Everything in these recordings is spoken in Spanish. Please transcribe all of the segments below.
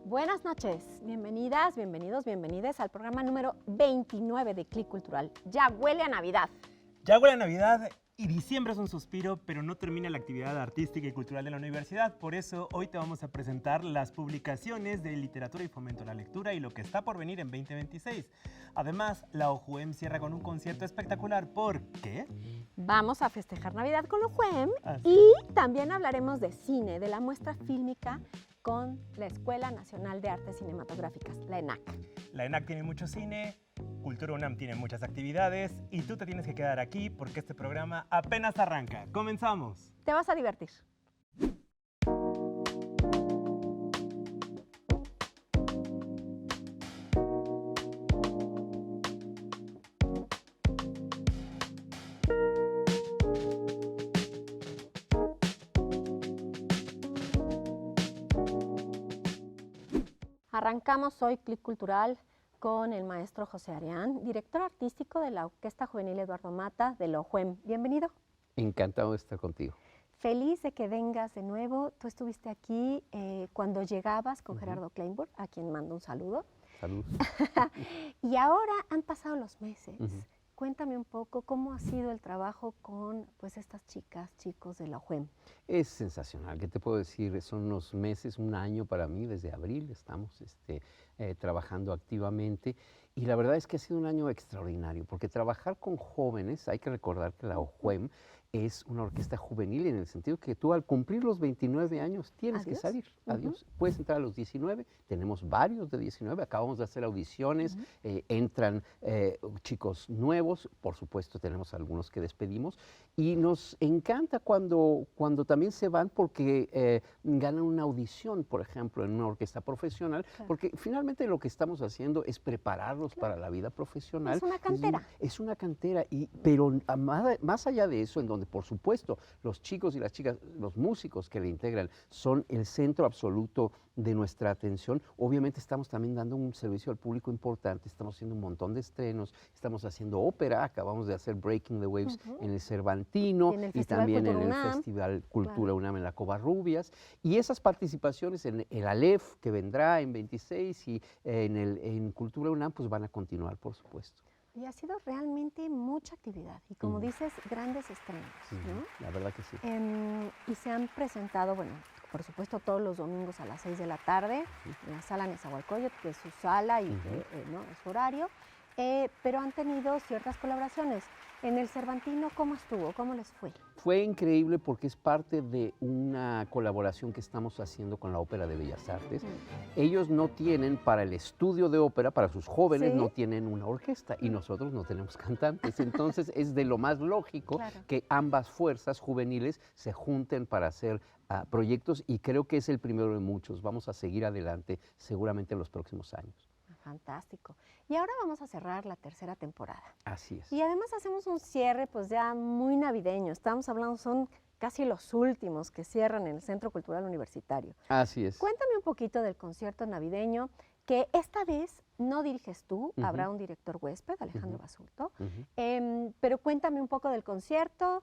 Buenas noches, bienvenidas, bienvenidos, bienvenides al programa número 29 de Click Cultural. Ya huele a Navidad. Ya huele a Navidad y diciembre es un suspiro, pero no termina la actividad artística y cultural de la universidad. Por eso hoy te vamos a presentar las publicaciones de literatura y fomento a la lectura y lo que está por venir en 2026. Además, la OJUEM cierra con un concierto espectacular porque vamos a festejar Navidad con la OJUEM y también hablaremos de cine, de la muestra fílmica con la Escuela Nacional de Artes Cinematográficas, la ENAC. La ENAC tiene mucho cine, Cultura UNAM tiene muchas actividades y tú te tienes que quedar aquí porque este programa apenas arranca. ¡Comenzamos! Te vas a divertir. Arrancamos hoy Click Cultural con el maestro José Arián, director artístico de la Orquesta Juvenil Eduardo Mata de la OJUEM. Bienvenido. Encantado de estar contigo. Feliz de que vengas de nuevo. Tú estuviste aquí cuando llegabas con Gerardo Kleinburg, a quien mando un saludo. Saludos. Y ahora han pasado los meses. Cuéntame un poco cómo ha sido el trabajo con estas chicas, chicos de la OJUEM. Es sensacional, ¿qué te puedo decir? Son unos meses, un año para mí, desde abril estamos trabajando activamente y la verdad es que ha sido un año extraordinario porque trabajar con jóvenes, hay que recordar que la OJUEM es una orquesta juvenil en el sentido que tú al cumplir los 29 años tienes que salir. Adiós. Puedes entrar a los 19, tenemos varios de 19, acabamos de hacer audiciones, entran chicos nuevos, por supuesto tenemos algunos que despedimos y nos encanta cuando también se van porque ganan una audición, por ejemplo, en una orquesta profesional, porque finalmente lo que estamos haciendo es prepararlos para la vida profesional. Es una cantera. Es una cantera, pero más allá de eso, en donde por supuesto los chicos y las chicas, los músicos que le integran son el centro absoluto de nuestra atención, obviamente estamos también dando un servicio al público importante, estamos haciendo un montón de estrenos, estamos haciendo ópera, acabamos de hacer Breaking the Waves en el Cervantino y también en el Festival Cultura UNAM en la Covarrubias, y esas participaciones en el ALEF que vendrá en 26 y en Cultura UNAM pues van a continuar, por supuesto. Y ha sido realmente mucha actividad y como dices, grandes estrenos, ¿no? La verdad que sí. Y se han presentado, bueno, por supuesto todos los domingos a las 6 de la tarde en la sala Nezahualcóyotl, que es su sala y ¿no? es su horario, pero han tenido ciertas colaboraciones. En el Cervantino, ¿cómo estuvo? ¿Cómo les fue? Fue increíble porque es parte de una colaboración que estamos haciendo con la Ópera de Bellas Artes. Ellos no tienen para el estudio de ópera, para sus jóvenes, no tienen una orquesta y nosotros no tenemos cantantes. Entonces es de lo más lógico que ambas fuerzas juveniles se junten para hacer proyectos y creo que es el primero de muchos. Vamos a seguir adelante seguramente en los próximos años. Fantástico. Y ahora vamos a cerrar la tercera temporada. Así es. Y además hacemos un cierre pues ya muy navideño. Estamos hablando, son casi los últimos que cierran en el Centro Cultural Universitario. Así es. Cuéntame un poquito del concierto navideño, que esta vez no diriges tú, habrá un director huésped, Alejandro Basulto, pero cuéntame un poco del concierto,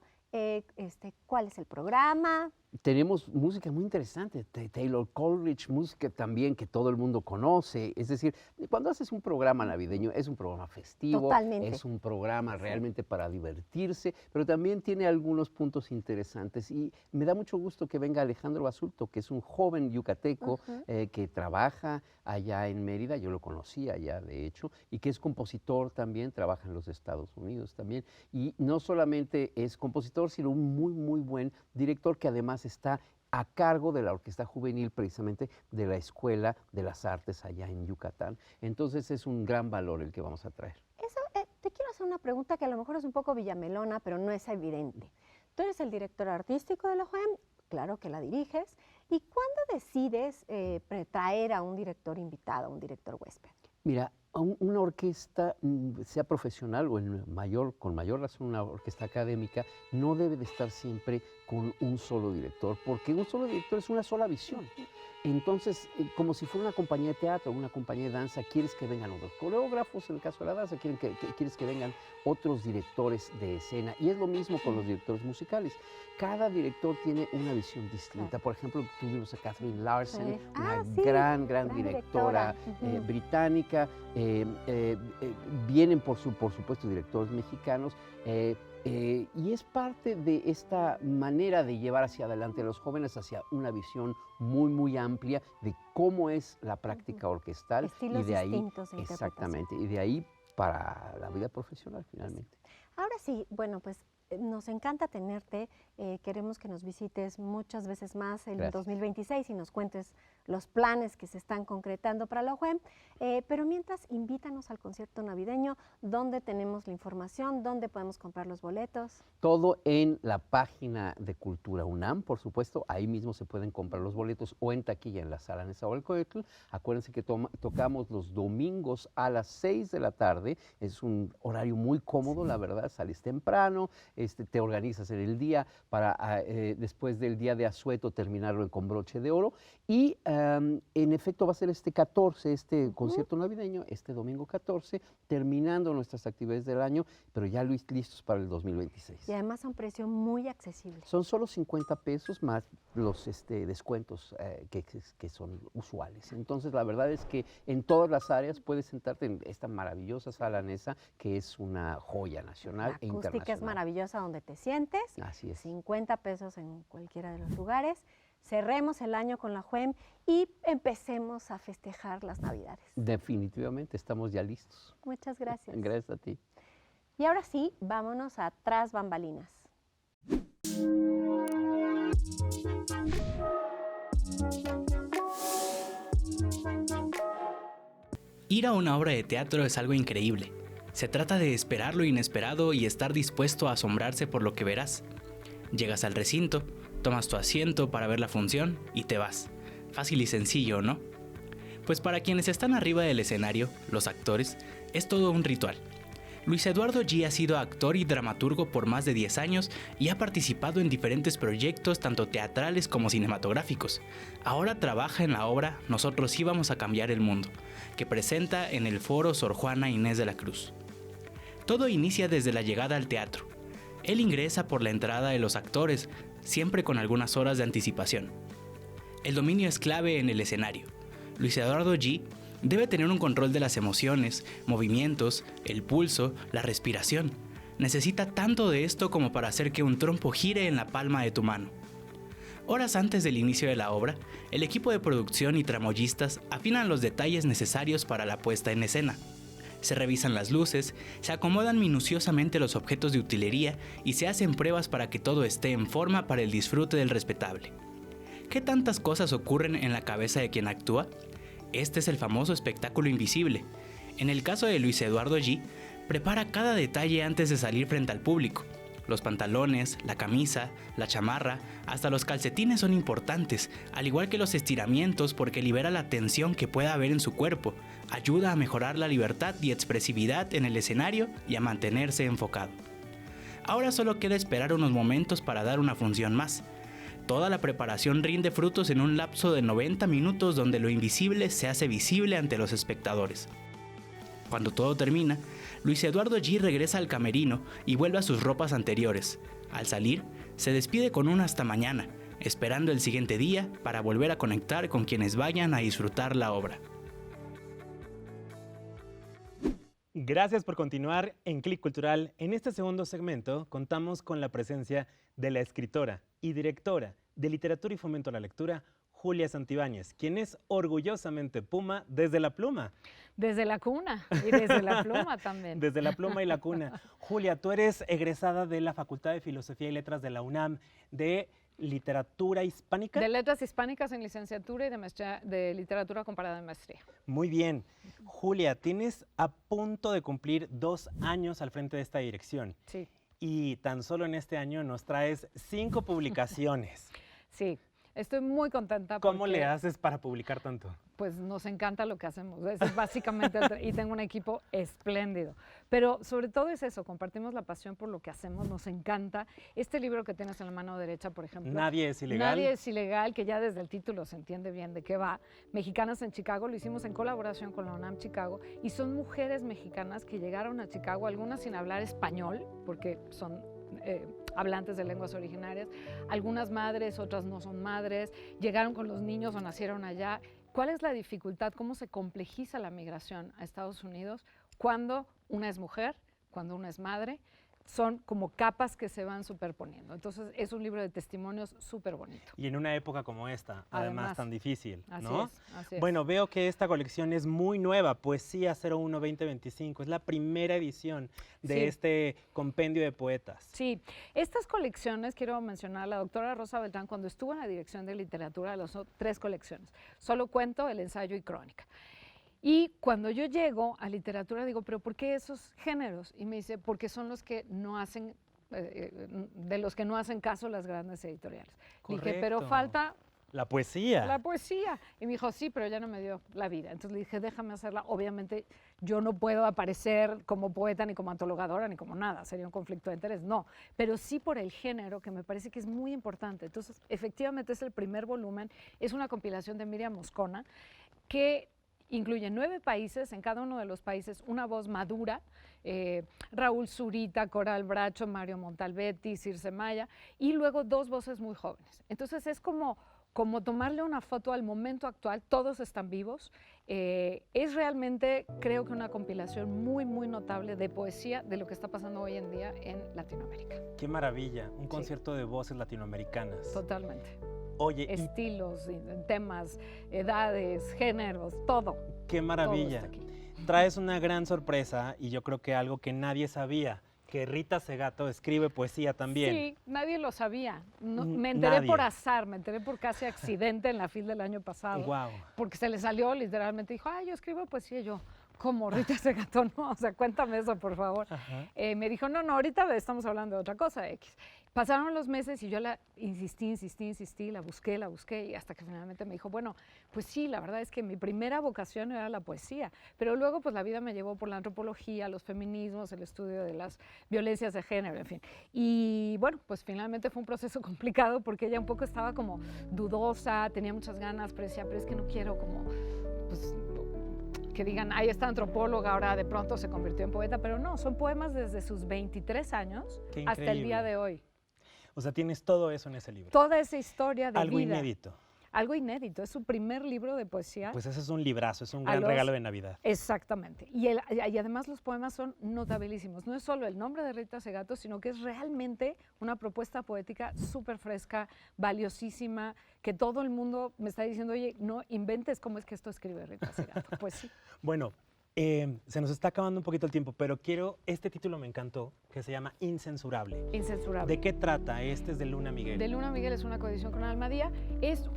cuál es el programa. Tenemos música muy interesante, de Taylor Coleridge, música también que todo el mundo conoce. Es decir, cuando haces un programa navideño, es un programa festivo, es un programa realmente para divertirse, pero también tiene algunos puntos interesantes. Y me da mucho gusto que venga Alejandro Basulto, que es un joven yucateco que trabaja allá en Mérida, yo lo conocí allá de hecho, y que es compositor también, trabaja en los Estados Unidos también. Y no solamente es compositor, sino un muy buen director que además está a cargo de la Orquesta Juvenil, precisamente de la Escuela de las Artes allá en Yucatán. Entonces es un gran valor el que vamos a traer. Eso, te quiero hacer una pregunta que a lo mejor es un poco villamelona, pero no es evidente. Tú eres el director artístico de la OJUEM, claro que la diriges, ¿y cuándo decides traer a un director invitado, a un director huésped? Mira, una orquesta, sea profesional o con mayor razón una orquesta académica, no debe de estar siempre con un solo director, porque un solo director es una sola visión. Entonces, como si fuera una compañía de teatro, una compañía de danza, quieres que vengan otros coreógrafos, en el caso de la danza, quieres que vengan otros directores de escena. Y es lo mismo con los directores musicales. Cada director tiene una visión distinta. Por ejemplo, tuvimos a Catherine Larson, una gran directora británica. Vienen, por supuesto, directores mexicanos. Y es parte de esta manera de llevar hacia adelante a los jóvenes hacia una visión muy amplia de cómo es la práctica orquestal. Estilos y de ahí, distintos de exactamente, y de ahí para la vida profesional finalmente. Ahora sí, bueno, pues nos encanta tenerte, queremos que nos visites muchas veces más en Gracias. 2026 y nos cuentes los planes que se están concretando para la UJUEM, pero mientras invítanos al concierto navideño, ¿dónde tenemos la información? ¿Dónde podemos comprar los boletos? Todo en la página de Cultura UNAM, por supuesto, ahí mismo se pueden comprar los boletos o en taquilla en la Sala Nezahualcóyotl. Acuérdense que tocamos los domingos a las 6 de la tarde, es un horario muy cómodo, la verdad, sales temprano, te organizas en el día para después del día de asueto terminarlo con broche de oro y en efecto va a ser este 14, concierto navideño, este domingo 14, terminando nuestras actividades del año, pero ya listos para el 2026. Y además a un precio muy accesible. Son solo 50 pesos más los descuentos que son usuales. Entonces la verdad es que en todas las áreas puedes sentarte en esta maravillosa sala Neza, que es una joya nacional e internacional. La acústica es maravillosa donde te sientes. Así es. 50 pesos en cualquiera de los lugares. Cerremos el año con la JUEM y empecemos a festejar las Navidades. Definitivamente, estamos ya listos. Muchas gracias. Gracias a ti. Y ahora sí, vámonos a Tras Bambalinas. Ir a una obra de teatro es algo increíble. Se trata de esperar lo inesperado y estar dispuesto a asombrarse por lo que verás. Llegas al recinto, tomas tu asiento para ver la función y te vas. Fácil y sencillo, ¿no? Pues para quienes están arriba del escenario, los actores, es todo un ritual. Luis Eduardo G. ha sido actor y dramaturgo por más de 10 años y ha participado en diferentes proyectos tanto teatrales como cinematográficos. Ahora trabaja en la obra Nosotros íbamos a cambiar el mundo, que presenta en el Foro Sor Juana Inés de la Cruz. Todo inicia desde la llegada al teatro. Él ingresa por la entrada de los actores, siempre con algunas horas de anticipación. El dominio es clave en el escenario. Luis Eduardo G. debe tener un control de las emociones, movimientos, el pulso, la respiración. Necesita tanto de esto como para hacer que un trompo gire en la palma de tu mano. Horas antes del inicio de la obra, el equipo de producción y tramoyistas afinan los detalles necesarios para la puesta en escena. Se revisan las luces, se acomodan minuciosamente los objetos de utilería y se hacen pruebas para que todo esté en forma para el disfrute del respetable. ¿Qué tantas cosas ocurren en la cabeza de quien actúa? Este es el famoso espectáculo invisible. En el caso de Luis Eduardo G., prepara cada detalle antes de salir frente al público. Los pantalones, la camisa, la chamarra, hasta los calcetines son importantes, al igual que los estiramientos porque libera la tensión que pueda haber en su cuerpo, ayuda a mejorar la libertad y expresividad en el escenario y a mantenerse enfocado. Ahora solo queda esperar unos momentos para dar una función más. Toda la preparación rinde frutos en un lapso de 90 minutos donde lo invisible se hace visible ante los espectadores. Cuando todo termina, Luis Eduardo G. regresa al camerino y vuelve a sus ropas anteriores. Al salir, se despide con un hasta mañana, esperando el siguiente día para volver a conectar con quienes vayan a disfrutar la obra. Gracias por continuar en Clic Cultural. En este segundo segmento contamos con la presencia de la escritora y directora de Literatura y Fomento a la Lectura, Julia Santibáñez, quien es orgullosamente Puma desde la pluma. Desde la cuna y desde la pluma también. Desde la pluma y la cuna. Julia, tú eres egresada de la Facultad de Filosofía y Letras de la UNAM, de Literatura Hispánica. De Letras Hispánicas en licenciatura y de maestría de Literatura Comparada en maestría. Muy bien. Julia, tienes a punto de cumplir 2 años al frente de esta dirección. Sí. Y tan solo en este año nos traes 5 publicaciones. Sí, estoy muy contenta. ¿Cómo le haces para publicar tanto? pues nos encanta lo que hacemos. Es básicamente, y tengo un equipo espléndido. Pero sobre todo es eso, compartimos la pasión por lo que hacemos, nos encanta. Este libro que tienes en la mano derecha, por ejemplo. Nadie es ilegal. Nadie es ilegal, que ya desde el título se entiende bien de qué va. Mexicanas en Chicago, lo hicimos en colaboración con la UNAM Chicago, y son mujeres mexicanas que llegaron a Chicago, algunas sin hablar español, porque son hablantes de lenguas originarias, algunas madres, otras no son madres, llegaron con los niños o nacieron allá. ¿Cuál es la dificultad? ¿Cómo se complejiza la migración a Estados Unidos cuando una es mujer, cuando una es madre? Son como capas que se van superponiendo. Entonces, es un libro de testimonios súper bonito. Y en una época como esta, además tan difícil, ¿no? Así es. Bueno, veo que esta colección es muy nueva, Poesía 01-2025. Es la primera edición de este compendio de poetas. Sí, estas colecciones, quiero mencionar, la doctora Rosa Beltrán, cuando estuvo en la dirección de literatura, lanzó 3 colecciones. Solo cuento, el ensayo y crónica. Y cuando yo llego a literatura digo, ¿pero por qué esos géneros? Y me dice, porque son los que no hacen, de los que no hacen caso las grandes editoriales. Correcto. Le dije, pero falta la poesía. La poesía. Y me dijo, sí, pero ya no me dio la vida. Entonces le dije, déjame hacerla. Obviamente yo no puedo aparecer como poeta, ni como antologadora, ni como nada. Sería un conflicto de interés. No, pero sí por el género, que me parece que es muy importante. Entonces, efectivamente es el primer volumen. Es una compilación de Miriam Moscona, que incluye 9 países, en cada uno de los países una voz madura, Raúl Zurita, Coral Bracho, Mario Montalbetti, Circe Maya, y luego 2 voces muy jóvenes. Entonces es como tomarle una foto al momento actual, todos están vivos. Es realmente, creo que una compilación muy, muy notable de poesía de lo que está pasando hoy en día en Latinoamérica. ¡Qué maravilla! Un concierto de voces latinoamericanas. Totalmente. Oye, estilos, temas, edades, géneros, todo. ¡Qué maravilla! Todo está aquí. Traes una gran sorpresa y yo creo que algo que nadie sabía, que Rita Segato escribe poesía también. Sí, nadie lo sabía. No, me enteré nadie. por azar, me enteré por casi accidente en la FIL del año pasado. Wow. Porque se le salió literalmente, dijo, ay, yo escribo poesía. Y yo, ¿cómo Rita Segato? No, o sea, cuéntame eso, por favor. Me dijo, no, ahorita estamos hablando de otra cosa, X. Pasaron los meses y yo la insistí, la busqué y hasta que finalmente me dijo, bueno, pues sí, la verdad es que mi primera vocación era la poesía, pero luego pues la vida me llevó por la antropología, los feminismos, el estudio de las violencias de género, en fin. Y bueno, pues finalmente fue un proceso complicado porque ella un poco estaba como dudosa, tenía muchas ganas, pero decía, pero es que no quiero como, pues, que digan, ay, esta antropóloga ahora de pronto se convirtió en poeta, pero no, son poemas desde sus 23 años hasta el día de hoy. O sea, tienes todo eso en ese libro. Toda esa historia de Algo vida. inédito. Algo inédito, es su primer libro de poesía. Pues ese es un librazo, es un gran regalo de Navidad. Exactamente. Y además los poemas son notabilísimos. No es solo el nombre de Rita Segato, sino que es realmente una propuesta poética súper fresca, valiosísima, que todo el mundo me está diciendo, oye, no inventes cómo es que esto escribe Rita Segato. Pues sí. Bueno, se nos está acabando un poquito el tiempo, pero este título me encantó, que se llama Incensurable. Incensurable. ¿De qué trata? Este es de Luna Miguel. De Luna Miguel, es una coedición con Almadía. Es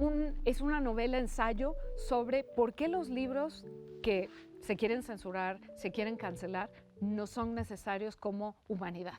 una novela ensayo sobre por qué los libros que se quieren censurar, se quieren cancelar, no son necesarios como humanidad.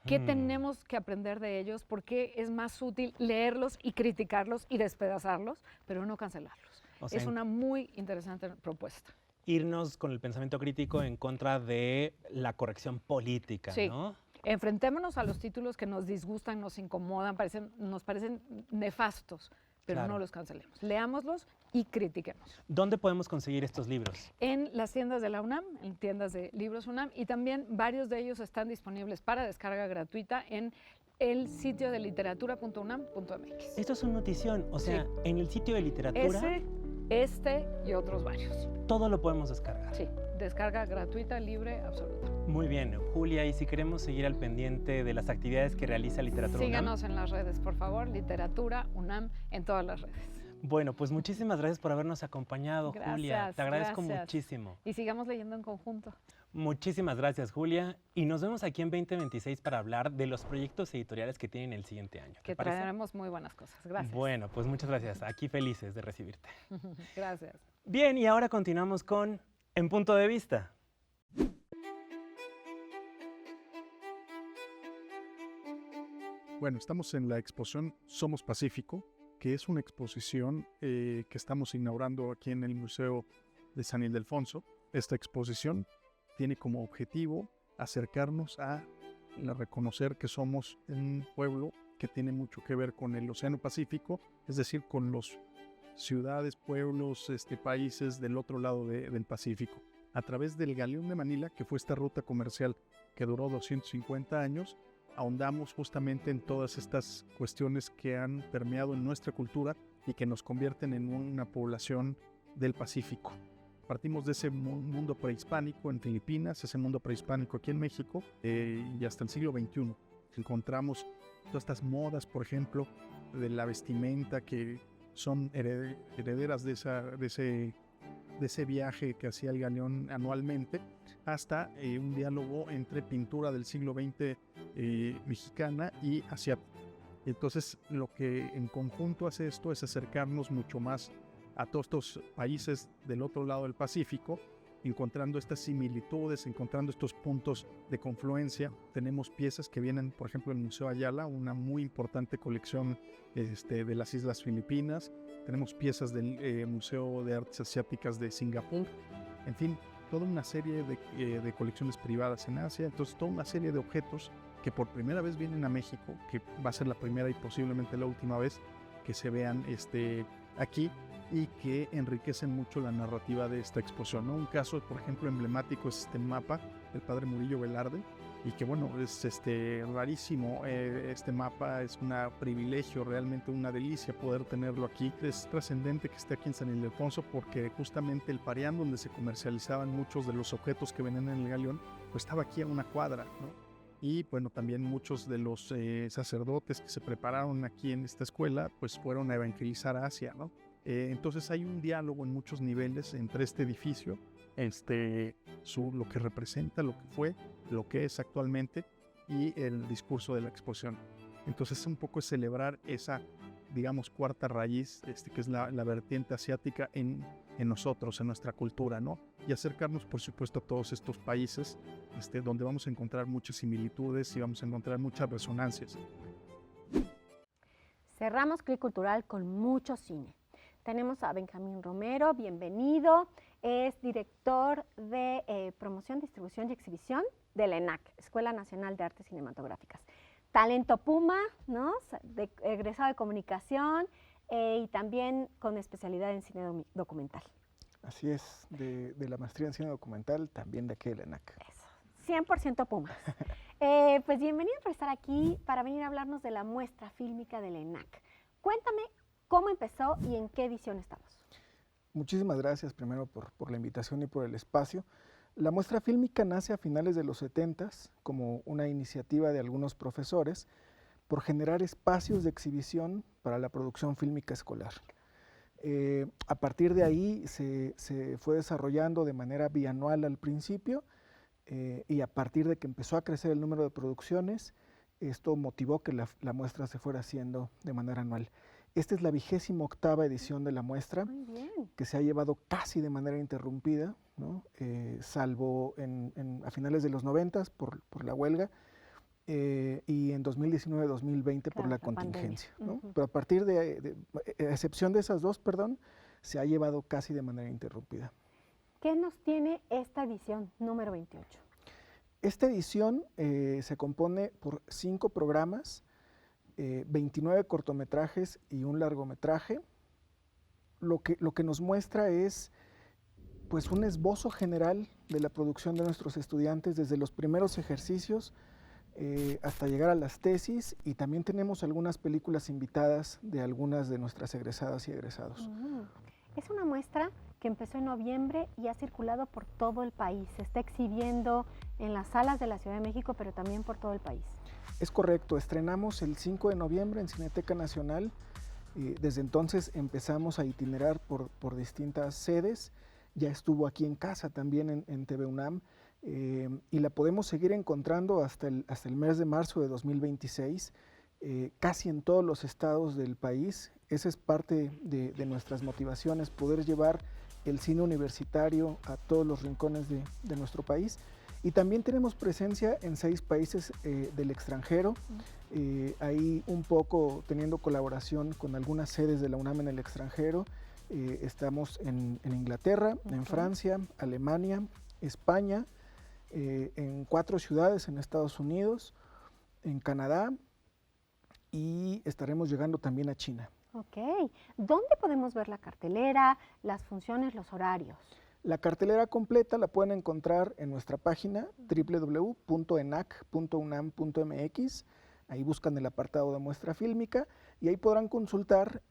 ¿Qué tenemos que aprender de ellos? ¿Por qué es más útil leerlos y criticarlos y despedazarlos, pero no cancelarlos? O sea, es una muy interesante propuesta. Irnos con el pensamiento crítico en contra de la corrección política, sí. ¿no? Enfrentémonos a los títulos que nos disgustan, nos incomodan, nos parecen nefastos, pero no los cancelemos. Leámoslos y critiquemos. ¿Dónde podemos conseguir estos libros? En las tiendas de la UNAM, en tiendas de libros UNAM, y también varios de ellos están disponibles para descarga gratuita en el sitio de literatura.unam.mx. Esto es una notición, o sea, en el sitio de literatura... Este y otros varios. Todo lo podemos descargar. Sí, descarga gratuita, libre, absoluta. Muy bien, Julia, y si queremos seguir al pendiente de las actividades que realiza Literatura UNAM. Síganos en las redes, por favor, Literatura UNAM en todas las redes. Bueno, pues muchísimas gracias por habernos acompañado, Julia. Te agradezco muchísimo. Y sigamos leyendo en conjunto. Muchísimas gracias, Julia. Y nos vemos aquí en 2026 para hablar de los proyectos editoriales que tienen el siguiente año. Que traeremos muy buenas cosas. Gracias. Bueno, pues muchas gracias. Aquí felices de recibirte. Gracias. Bien, y ahora continuamos con En Punto de Vista. Bueno, estamos en la exposición Somos Pacífico, que es una exposición que estamos inaugurando aquí en el Museo de San Ildefonso. Esta exposición tiene como objetivo acercarnos a reconocer que somos un pueblo que tiene mucho que ver con el Océano Pacífico, es decir, con los ciudades, pueblos, países del otro lado del Pacífico. A través del Galeón de Manila, que fue esta ruta comercial que duró 250 años, ahondamos justamente en todas estas cuestiones que han permeado en nuestra cultura y que nos convierten en una población del Pacífico. Partimos de ese mundo prehispánico en Filipinas, ese mundo prehispánico aquí en México, y hasta el siglo XXI. Encontramos todas estas modas, por ejemplo, de la vestimenta que son herederas de ese viaje que hacía el galeón anualmente, hasta un diálogo entre pintura del siglo XX mexicana y asiática. Entonces, lo que en conjunto hace esto es acercarnos mucho más a todos estos países del otro lado del Pacífico, encontrando estas similitudes, encontrando estos puntos de confluencia. Tenemos piezas que vienen, por ejemplo, del Museo Ayala, una muy importante colección de las Islas Filipinas. Tenemos piezas del Museo de Artes Asiáticas de Singapur. En fin, toda una serie de colecciones privadas en Asia. Entonces, toda una serie de objetos que por primera vez vienen a México, que va a ser la primera y posiblemente la última vez que se vean aquí, y que enriquecen mucho la narrativa de esta exposición, ¿no? Un caso, por ejemplo, emblemático es este mapa del padre Murillo Velarde, y que bueno, es rarísimo. Este mapa es un privilegio, realmente una delicia poder tenerlo aquí. Es trascendente que esté aquí en San Ildefonso, porque justamente el Parián, donde se comercializaban muchos de los objetos que venían en el galeón, pues estaba aquí a una cuadra, ¿no? Y bueno, también muchos de los sacerdotes que se prepararon aquí en esta escuela, pues fueron a evangelizar a Asia, ¿no? Entonces hay un diálogo en muchos niveles entre este edificio, lo que representa, lo que fue, lo que es actualmente, y el discurso de la exposición. Entonces un poco es celebrar esa, digamos, cuarta raíz, que es la vertiente asiática en nosotros, en nuestra cultura, ¿no? Y acercarnos, por supuesto, a todos estos países, donde vamos a encontrar muchas similitudes y vamos a encontrar muchas resonancias. Cerramos Clic Cultural con mucho cine. Tenemos a Benjamín Romero, bienvenido. Es director de Promoción, Distribución y Exhibición de la ENAC, Escuela Nacional de Artes Cinematográficas. Talento Puma, ¿no? Egresado de Comunicación y también con especialidad en cine documental. Así es, de la maestría en cine documental, también de aquí de la ENAC. Eso, 100% Pumas. Pues bienvenido por estar aquí para venir a hablarnos de la muestra fílmica de la ENAC. Cuéntame cómo empezó y en qué edición estamos. Muchísimas gracias primero por la invitación y por el espacio. La muestra fílmica nace a finales de los 70s como una iniciativa de algunos profesores por generar espacios de exhibición para la producción fílmica escolar. A partir de ahí se fue desarrollando de manera bianual al principio, y a partir de que empezó a crecer el número de producciones, esto motivó que la muestra se fuera haciendo de manera anual. Esta es la 28ª edición de la muestra, que se ha llevado casi de manera interrumpida, ¿no? Salvo a finales de los 90 por la huelga, y en 2019-2020 por la contingencia, ¿no? Pero a partir a excepción de esas dos, se ha llevado casi de manera interrumpida. ¿Qué nos tiene esta edición número 28? Esta edición se compone por 5 programas, 29 cortometrajes y un largometraje. Lo que nos muestra es pues un esbozo general de la producción de nuestros estudiantes desde los primeros ejercicios hasta llegar a las tesis, y también tenemos algunas películas invitadas de algunas de nuestras egresadas y egresados. Es una muestra que empezó en noviembre y ha circulado por todo el país. Se está exhibiendo en las salas de la Ciudad de México, pero también por todo el país. Es correcto, estrenamos el 5 de noviembre en Cineteca Nacional. Desde entonces empezamos a itinerar por distintas sedes. Ya estuvo aquí en casa también en TV UNAM, y la podemos seguir encontrando hasta el mes de marzo de 2026, casi en todos los estados del país. Esa es parte de nuestras motivaciones, poder llevar el cine universitario a todos los rincones de nuestro país. Y también tenemos presencia en 6 países del extranjero, ahí un poco teniendo colaboración con algunas sedes de la UNAM en el extranjero. Estamos en Inglaterra, en Francia, Alemania, España, en 4 ciudades en Estados Unidos, en Canadá, y estaremos llegando también a China. Ok. ¿Dónde podemos ver la cartelera, las funciones, los horarios? La cartelera completa la pueden encontrar en nuestra página www.enac.unam.mx. Ahí buscan el apartado de muestra fílmica y ahí podrán consultar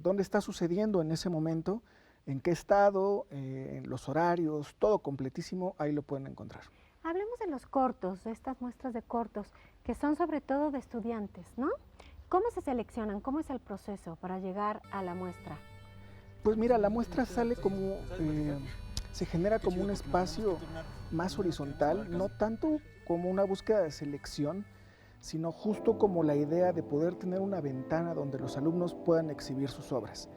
dónde está sucediendo en ese momento, en qué estado, los horarios, todo completísimo, ahí lo pueden encontrar. Hablemos de los cortos, de estas muestras de cortos, que son sobre todo de estudiantes, ¿no? ¿Cómo se seleccionan? ¿Cómo es el proceso para llegar a la muestra? Pues mira, la muestra sale como, se genera como un espacio más horizontal, no tanto como una búsqueda de selección, sino justo como la idea de poder tener una ventana donde los alumnos puedan exhibir sus obras.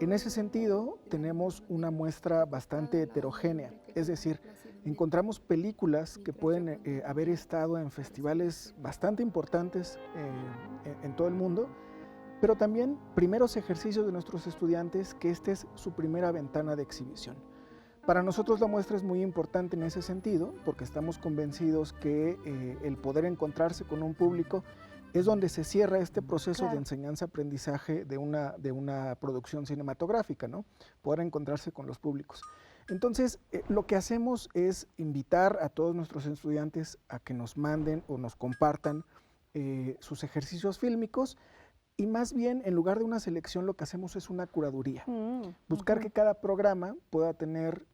En ese sentido, tenemos una muestra bastante heterogénea, es decir, encontramos películas que pueden haber estado en festivales bastante importantes en todo el mundo, pero también primeros ejercicios de nuestros estudiantes que esta es su primera ventana de exhibición. Para nosotros la muestra es muy importante en ese sentido, porque estamos convencidos que el poder encontrarse con un público es donde se cierra este proceso de enseñanza-aprendizaje de una producción cinematográfica, ¿no? Poder encontrarse con los públicos. Entonces, lo que hacemos es invitar a todos nuestros estudiantes a que nos manden o nos compartan sus ejercicios fílmicos, y más bien, en lugar de una selección, lo que hacemos es una curaduría. Buscar que cada programa pueda tener,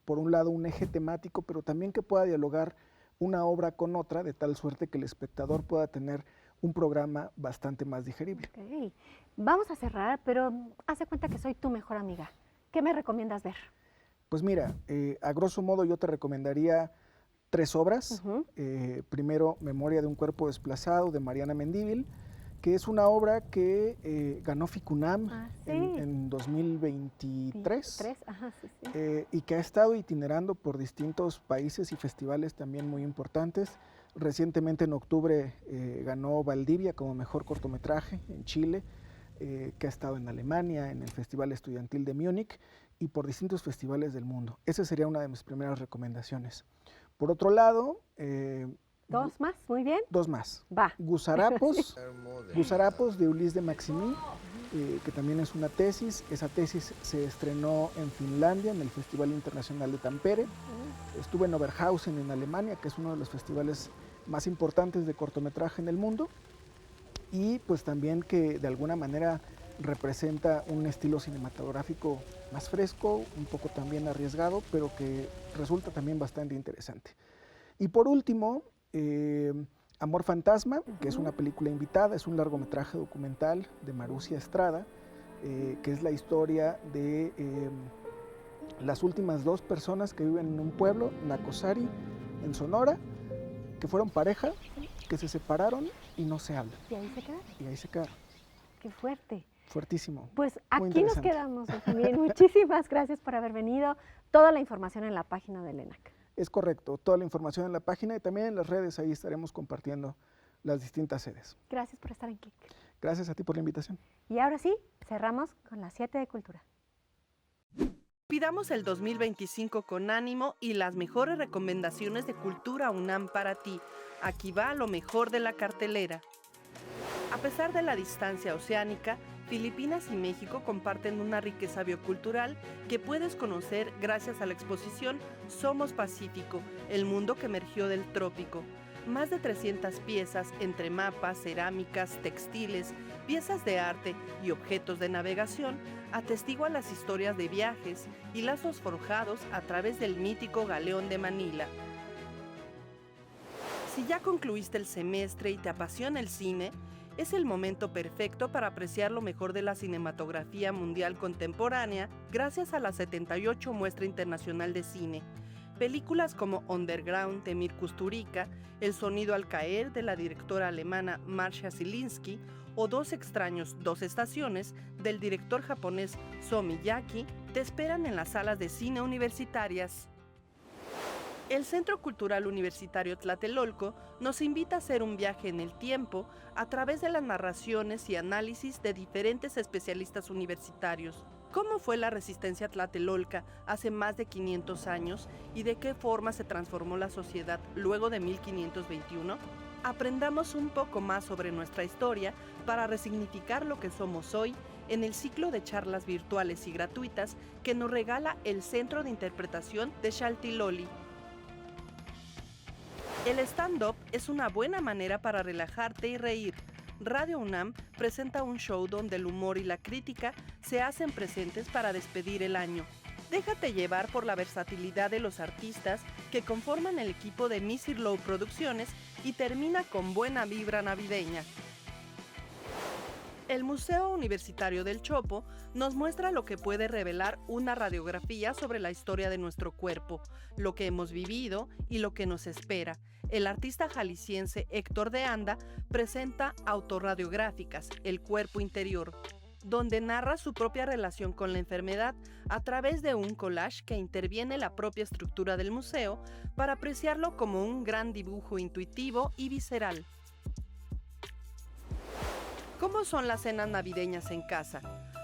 por un lado, un eje temático, pero también que pueda dialogar una obra con otra, de tal suerte que el espectador pueda tener un programa bastante más digerible. Okay. Vamos a cerrar, pero haz de cuenta que soy tu mejor amiga. ¿Qué me recomiendas ver? Pues mira, a grosso modo yo te recomendaría 3 obras. Primero, Memoria de un cuerpo desplazado, de Mariana Mendívil, que es una obra que ganó FICUNAM en 2023 y que ha estado itinerando por distintos países y festivales también muy importantes. Recientemente en octubre ganó Valdivia como mejor cortometraje en Chile, que ha estado en Alemania, en el Festival Estudiantil de Múnich y por distintos festivales del mundo. Esa sería una de mis primeras recomendaciones. Por otro lado, 2 más, muy bien. 2 más. Va. Gusarapos de Ulysse de Maximi, que también es una tesis. Esa tesis se estrenó en Finlandia, en el Festival Internacional de Tampere. Estuve en Oberhausen, en Alemania, que es uno de los festivales más importantes de cortometraje en el mundo. Y pues también que de alguna manera representa un estilo cinematográfico más fresco, un poco también arriesgado, pero que resulta también bastante interesante. Y por último, Amor Fantasma, que es una película invitada, es un largometraje documental de Marusia Estrada, que es la historia de las últimas 2 personas que viven en un pueblo, Nacosari, en Sonora, que fueron pareja, que se separaron y no se hablan. ¿Y ahí se quedaron? Y ahí se quedaron. Qué fuerte. Fuertísimo. Pues aquí nos quedamos, Benjamín. Muchísimas gracias por haber venido. Toda la información en la página del ENAC. Es correcto, toda la información en la página y también en las redes, ahí estaremos compartiendo las distintas sedes. Gracias por estar en Click. Gracias a ti por la invitación. Y ahora sí, cerramos con las 7 de Cultura. Pidamos el 2025 con ánimo y las mejores recomendaciones de Cultura UNAM para ti. Aquí va lo mejor de la cartelera. A pesar de la distancia oceánica, Filipinas y México comparten una riqueza biocultural que puedes conocer gracias a la exposición Somos Pacífico, el mundo que emergió del trópico. Más de 300 piezas entre mapas, cerámicas, textiles, piezas de arte y objetos de navegación atestiguan las historias de viajes y lazos forjados a través del mítico galeón de Manila. Si ya concluiste el semestre y te apasiona el cine, es el momento perfecto para apreciar lo mejor de la cinematografía mundial contemporánea gracias a la 78 Muestra Internacional de Cine. Películas como Underground de Mir Kusturica, El sonido al caer de la directora alemana Marcia Zielinski o Dos extraños, dos estaciones del director japonés So Miyake te esperan en las salas de cine universitarias. El Centro Cultural Universitario Tlatelolco nos invita a hacer un viaje en el tiempo a través de las narraciones y análisis de diferentes especialistas universitarios. ¿Cómo fue la resistencia tlatelolca hace más de 500 años y de qué forma se transformó la sociedad luego de 1521? Aprendamos un poco más sobre nuestra historia para resignificar lo que somos hoy en el ciclo de charlas virtuales y gratuitas que nos regala el Centro de Interpretación de Xaltiloli. El stand-up es una buena manera para relajarte y reír. Radio UNAM presenta un show donde el humor y la crítica se hacen presentes para despedir el año. Déjate llevar por la versatilidad de los artistas que conforman el equipo de Missy Low Producciones y termina con buena vibra navideña. El Museo Universitario del Chopo nos muestra lo que puede revelar una radiografía sobre la historia de nuestro cuerpo, lo que hemos vivido y lo que nos espera. El artista jalisciense Héctor de Anda presenta Autorradiográficas, el cuerpo interior, donde narra su propia relación con la enfermedad a través de un collage que interviene la propia estructura del museo para apreciarlo como un gran dibujo intuitivo y visceral. ¿Cómo son las cenas navideñas en casa?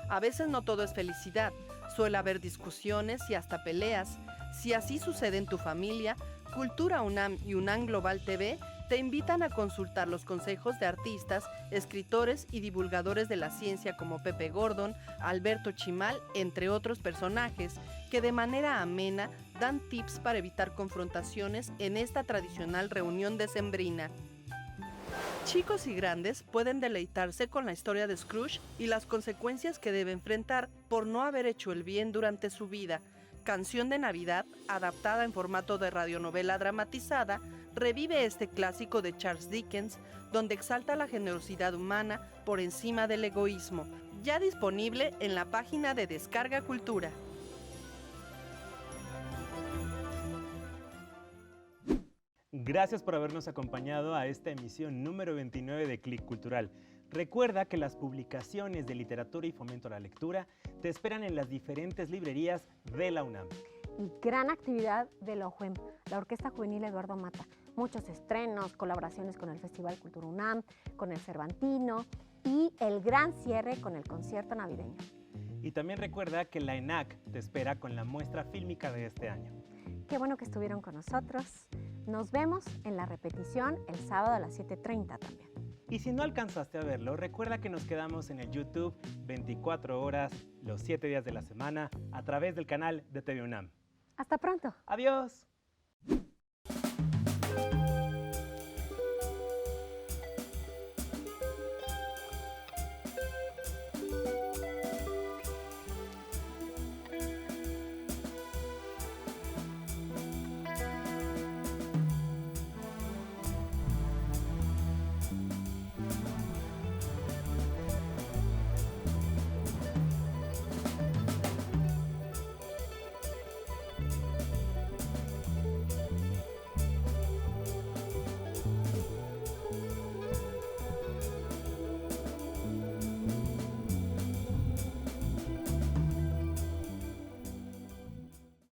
A veces no todo es felicidad, suele haber discusiones y hasta peleas. Si así sucede en tu familia, Cultura UNAM y UNAM Global TV te invitan a consultar los consejos de artistas, escritores y divulgadores de la ciencia como Pepe Gordon, Alberto Chimal, entre otros personajes, que de manera amena dan tips para evitar confrontaciones en esta tradicional reunión decembrina. Chicos y grandes pueden deleitarse con la historia de Scrooge y las consecuencias que debe enfrentar por no haber hecho el bien durante su vida. Canción de Navidad, adaptada en formato de radionovela dramatizada, revive este clásico de Charles Dickens, donde exalta la generosidad humana por encima del egoísmo. Ya disponible en la página de Descarga Cultura. Gracias por habernos acompañado a esta emisión número 29 de Click Cultural. Recuerda que las publicaciones de literatura y fomento a la lectura te esperan en las diferentes librerías de la UNAM. Y gran actividad de la OJUEM, la Orquesta Juvenil Eduardo Mata. Muchos estrenos, colaboraciones con el Festival Cultura UNAM, con el Cervantino y el gran cierre con el concierto navideño. Y también recuerda que la ENAC te espera con la muestra fílmica de este año. Qué bueno que estuvieron con nosotros. Nos vemos en la repetición el sábado a las 7:30 también. Y si no alcanzaste a verlo, recuerda que nos quedamos en el YouTube 24 horas, los 7 días de la semana, a través del canal de TV UNAM. Hasta pronto. Adiós.